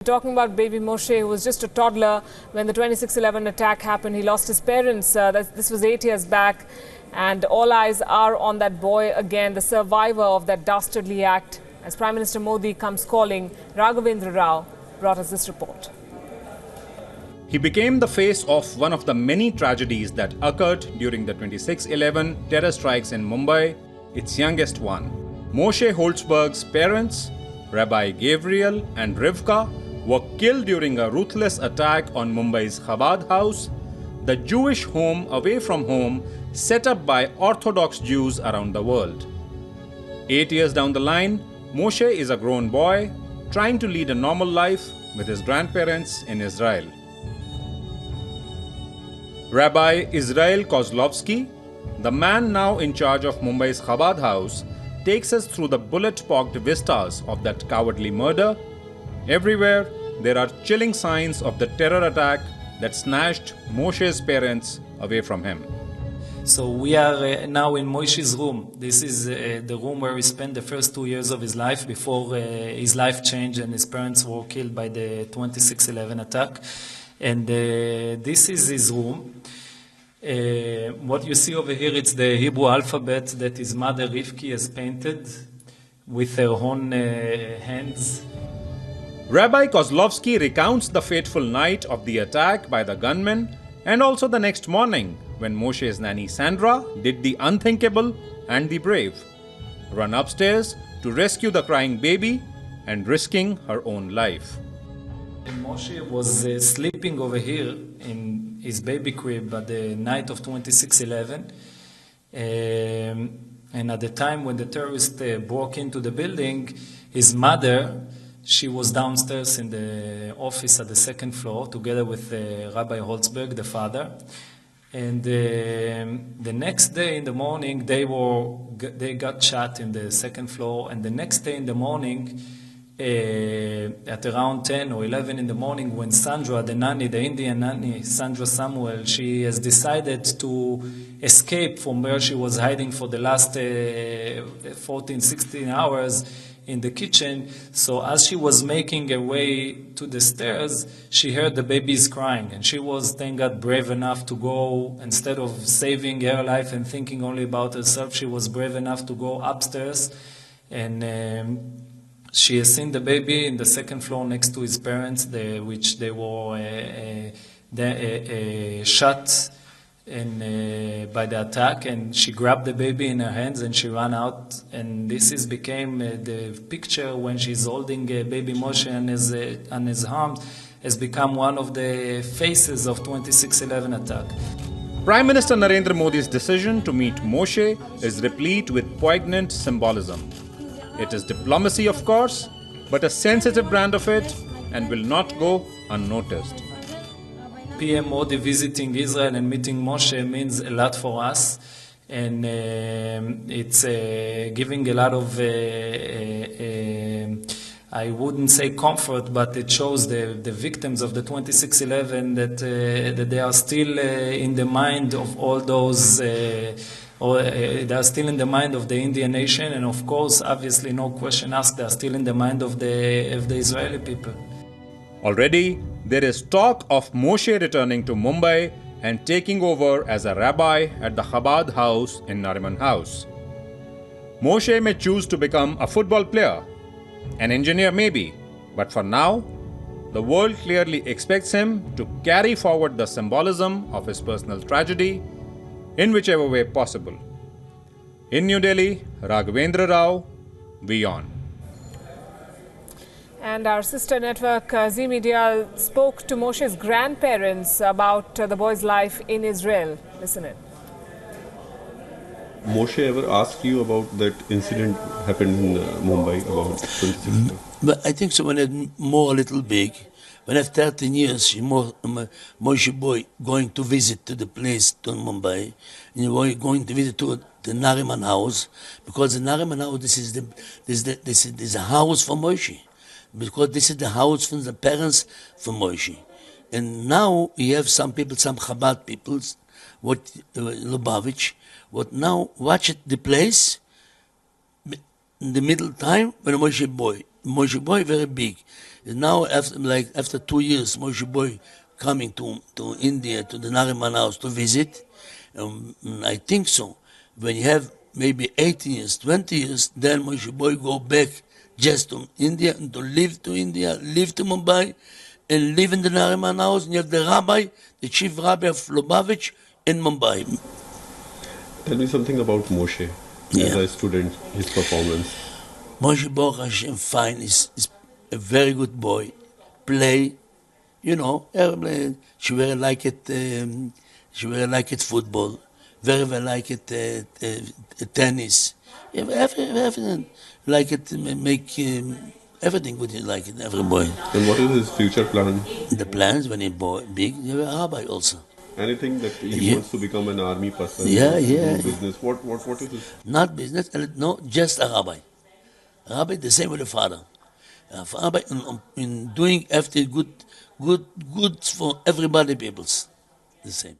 Talking about baby Moshe, who was just a toddler when the 26/11 attack happened. He lost his parents. This was 8 years back, and all eyes are on that boy again, the survivor of that dastardly act. As Prime Minister Modi comes calling, Raghavendra Rao brought us this report. He became the face of one of the many tragedies that occurred during the 26/11 terror strikes in Mumbai, its youngest one. Moshe Holtzberg's parents, Rabbi Gavriel and Rivka, were killed during a ruthless attack on Mumbai's Chabad House, the Jewish home away from home set up by Orthodox Jews around the world. 8 years down the line, Moshe is a grown boy trying to lead a normal life with his grandparents in Israel. Rabbi Israel Kozlovsky, the man now in charge of Mumbai's Chabad House, takes us through the bullet-pocked vistas of that cowardly murder. Everywhere, there are chilling signs of the terror attack that snatched Moshe's parents away from him. So we are now in Moshe's room. This is the room where he spent the first 2 years of his life before his life changed and his parents were killed by the 26/11 attack. And this is his room. What you see over here, it's the Hebrew alphabet that his mother Rivka has painted with her own hands. Rabbi Kozlovsky recounts the fateful night of the attack by the gunmen and also the next morning when Moshe's nanny Sandra did the unthinkable and the brave, run upstairs to rescue the crying baby and risking her own life. And Moshe was sleeping over here in his baby crib at the night of 26/11. And at the time when the terrorists broke into the building, his mother, she was downstairs in the office at the second floor together with Rabbi Holtzberg, the father. And the next day in the morning, they got shot in the second floor. And the next day in the morning, at around 10 or 11 in the morning, when Sandra, the nanny, the Indian nanny, Sandra Samuel, she has decided to escape from where she was hiding for the last 14, 16 hours in the kitchen. So as she was making her way to the stairs, she heard the babies crying. And she was, thank God, brave enough to go, instead of saving her life and thinking only about herself, she was brave enough to go upstairs. And she has seen the baby in the second floor next to his parents, which they were shot by the attack, and she grabbed the baby in her hands and she ran out. And this became the picture when she's holding baby Moshe on his arms, has become one of the faces of 26/11 attack. Prime Minister Narendra Modi's decision to meet Moshe is replete with poignant symbolism. It is diplomacy, of course, but a sensitive brand of it, and will not go unnoticed. PM Modi visiting Israel and meeting Moshe means a lot for us, and it's giving a lot of, I wouldn't say comfort, but it shows the victims of the 26/11 that they are still in the mind of all those, they are still in the mind of the Indian nation, and of course, obviously, no question asked, they are still in the mind of the Israeli people. Already, there is talk of Moshe returning to Mumbai and taking over as a rabbi at the Chabad House in Nariman House. Moshe may choose to become a football player, an engineer maybe, but for now, the world clearly expects him to carry forward the symbolism of his personal tragedy in whichever way possible. In New Delhi, Raghavendra Rao, WION. And our sister network, Z Media, spoke to Moshe's grandparents about the boy's life in Israel. Listen in. Moshe ever asked you about that incident happened in Mumbai about 26? But I think so when it's more a little big. When I have 13 years, Moshe boy going to visit to the place to Mumbai, and you were going to visit to the Nariman House, because the Nariman House, this is a house for Moshe, because this is the house from the parents for Moshe. And now you have some people, some Chabad people, what Lubavitch, what now watch the place in the middle time when Moshe boy very big. Now, after 2 years, Moshe boy coming to India, to the Nariman House to visit, I think so. When you have maybe 18 years, 20 years, then Moshe boy go back just to India and to live to India, live to Mumbai, and live in the Nariman House. And you have the rabbi, the chief rabbi of Lubavitch in Mumbai. Tell me something about Moshe as a student, his performance. Moshe Baruch Hashem fine is a very good boy. Play, she very like it. She very like it football. Very like it tennis. Everything like it. Make everything good. Like it. Every boy. And what is his future plan? The plans when he boy big, he will be a rabbi also. Anything that he wants to become an army person. Yeah. Do business. What is his? Not business. No, just a rabbi. A rabbi the same with the father. A rabbi in doing everything good for everybody peoples. The same.